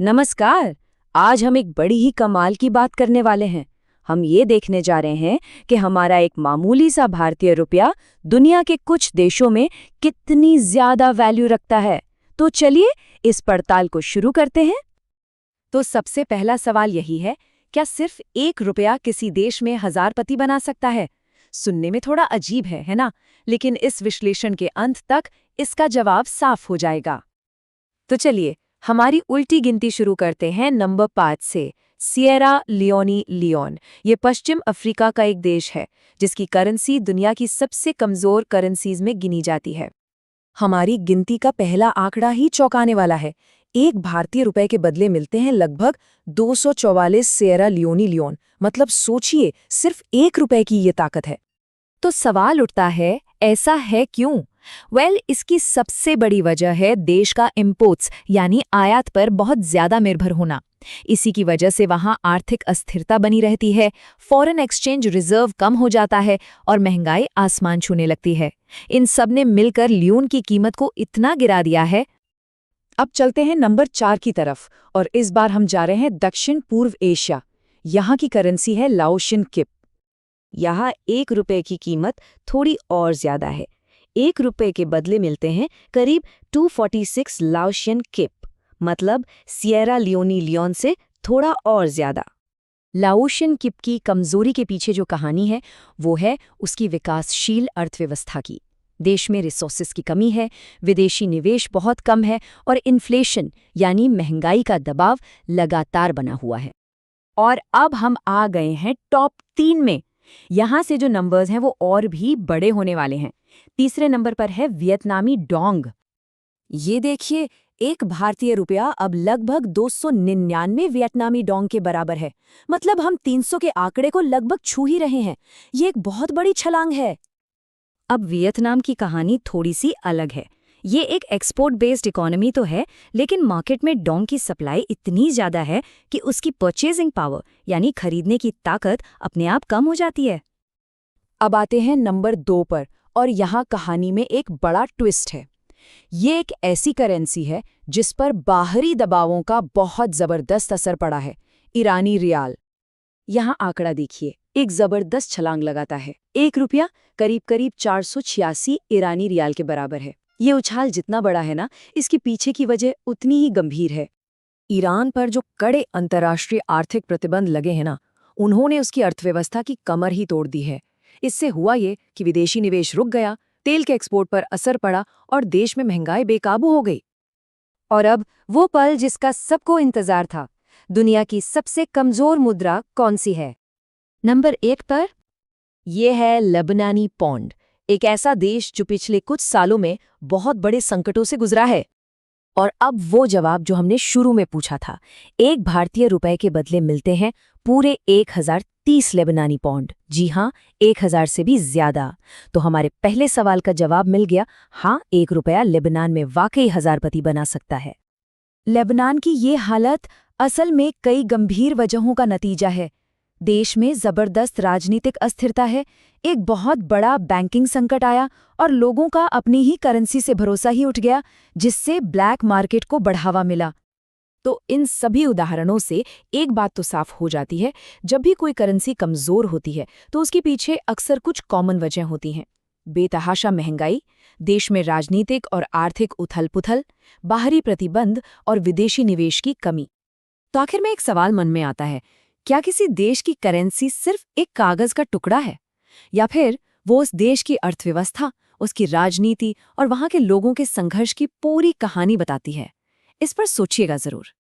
नमस्कार। आज हम एक बड़ी ही कमाल की बात करने वाले हैं। हम ये देखने जा रहे हैं कि हमारा एक मामूली सा भारतीय रुपया दुनिया के कुछ देशों में कितनी ज्यादा वैल्यू रखता है। तो चलिए इस पड़ताल को शुरू करते हैं। तो सबसे पहला सवाल यही है, क्या सिर्फ 1 रुपया किसी देश में हजारपति बना सकता है? सुनने में थोड़ा अजीब है ना? लेकिन इस विश्लेषण के अंत तक इसका जवाब साफ हो जाएगा। तो चलिए हमारी उल्टी गिनती शुरू करते हैं नंबर 5 से। Sierra Leone. ये पश्चिम अफ्रीका का एक देश है जिसकी करेंसी दुनिया की सबसे कमजोर करेंसीज में गिनी जाती है। हमारी गिनती का पहला आंकड़ा ही चौंकाने वाला है। एक भारतीय रुपए के बदले मिलते हैं लगभग 244 सिएरा लियोन। मतलब सोचिए, सिर्फ 1 रुपए की ये ताकत है। तो सवाल उठता है, ऐसा है क्यों? इसकी सबसे बड़ी वजह है देश का इंपोर्ट्स यानी आयात पर बहुत ज्यादा निर्भर होना। इसी की वजह से वहां आर्थिक अस्थिरता बनी रहती है, फॉरेन एक्सचेंज रिजर्व कम हो जाता है और महंगाई आसमान छूने लगती है। इन सब ने मिलकर लियोन की कीमत को इतना गिरा दिया है। अब चलते हैं नंबर 4 की तरफ और इस बार हम जा रहे हैं दक्षिण पूर्व एशिया। यहाँ की करेंसी है लाओशियन किप। यहाँ 1 रुपए की कीमत थोड़ी और ज्यादा है। 1 रुपए के बदले मिलते हैं करीब 246 लाओशियन किप, मतलब सिएरा लियोन से थोड़ा और ज्यादा। लाओशियन किप की कमजोरी के पीछे जो कहानी है वो है उसकी विकासशील अर्थव्यवस्था की। देश में रिसोर्सेज की कमी है, विदेशी निवेश बहुत कम है और इन्फ्लेशन यानी महंगाई का दबाव लगातार बना हुआ है। और अब हम आ गए हैं टॉप 3 में। यहाँ से जो नंबर्स हैं वो और भी बड़े होने वाले हैं। तीसरे नंबर पर है वियतनामी डोंग। ये देखिए, एक भारतीय रुपया अब लगभग 299 वियतनामी डोंग के बराबर है। मतलब हम 300 के आंकड़े को लगभग छू ही रहे हैं। ये एक बहुत बड़ी छलांग है। अब वियतनाम की कहानी थोड़ी सी अलग है। ये एक एक्सपोर्ट बेस्ड इकोनॉमी तो है, लेकिन मार्केट में डोंग की सप्लाई इतनी ज्यादा है कि उसकी परचेजिंग पावर यानी खरीदने की ताकत अपने आप कम हो जाती है। अब आते हैं नंबर 2 पर और यहाँ कहानी में एक बड़ा ट्विस्ट है। ये एक ऐसी करेंसी है जिस पर बाहरी दबावों का बहुत जबरदस्त असर पड़ा है, ईरानी रियाल। यहाँ आंकड़ा देखिए, एक जबरदस्त छलांग लगाता है। 1 रुपया करीब 486 ईरानी रियाल के बराबर है। ये उछाल जितना बड़ा है ना, इसके पीछे की वजह उतनी ही गंभीर है। ईरान पर जो कड़े अंतर्राष्ट्रीय आर्थिक प्रतिबंध लगे हैं ना, उन्होंने उसकी अर्थव्यवस्था की कमर ही तोड़ दी है। इससे हुआ ये कि विदेशी निवेश रुक गया, तेल के एक्सपोर्ट पर असर पड़ा और देश में महंगाई बेकाबू हो गई। और अब वो पल जिसका सबको इंतजार था। दुनिया की सबसे कमजोर मुद्रा कौन सी है? नंबर 1 पर ये है लेबनानी पौंड, एक ऐसा देश जो पिछले कुछ सालों में बहुत बड़े संकटों से गुजरा है। और अब वो जवाब जो हमने शुरू में पूछा था, एक भारतीय रुपए के बदले मिलते हैं पूरे 1030 लेबनानी पौंड। जी हाँ, 1000 से भी ज्यादा। तो हमारे पहले सवाल का जवाब मिल गया। हाँ, 1 रुपया लेबनान में वाकई हजारपति बना सकता है। लेबनान की ये हालत असल में कई गंभीर वजहों का नतीजा है। देश में जबरदस्त राजनीतिक अस्थिरता है, एक बहुत बड़ा बैंकिंग संकट आया और लोगों का अपनी ही करेंसी से भरोसा ही उठ गया, जिससे ब्लैक मार्केट को बढ़ावा मिला। तो इन सभी उदाहरणों से एक बात तो साफ हो जाती है, जब भी कोई करेंसी कमजोर होती है तो उसके पीछे अक्सर कुछ कॉमन वजह होती हैं। बेतहाशा महंगाई, देश में राजनीतिक और आर्थिक उथल-पुथल, बाहरी प्रतिबंध और विदेशी निवेश की कमी। तो आखिर में एक सवाल मन में आता है, क्या किसी देश की करेंसी सिर्फ एक कागज का टुकड़ा है, या फिर वो उस देश की अर्थव्यवस्था, उसकी राजनीति और वहां के लोगों के संघर्ष की पूरी कहानी बताती है? इस पर सोचिएगा जरूर।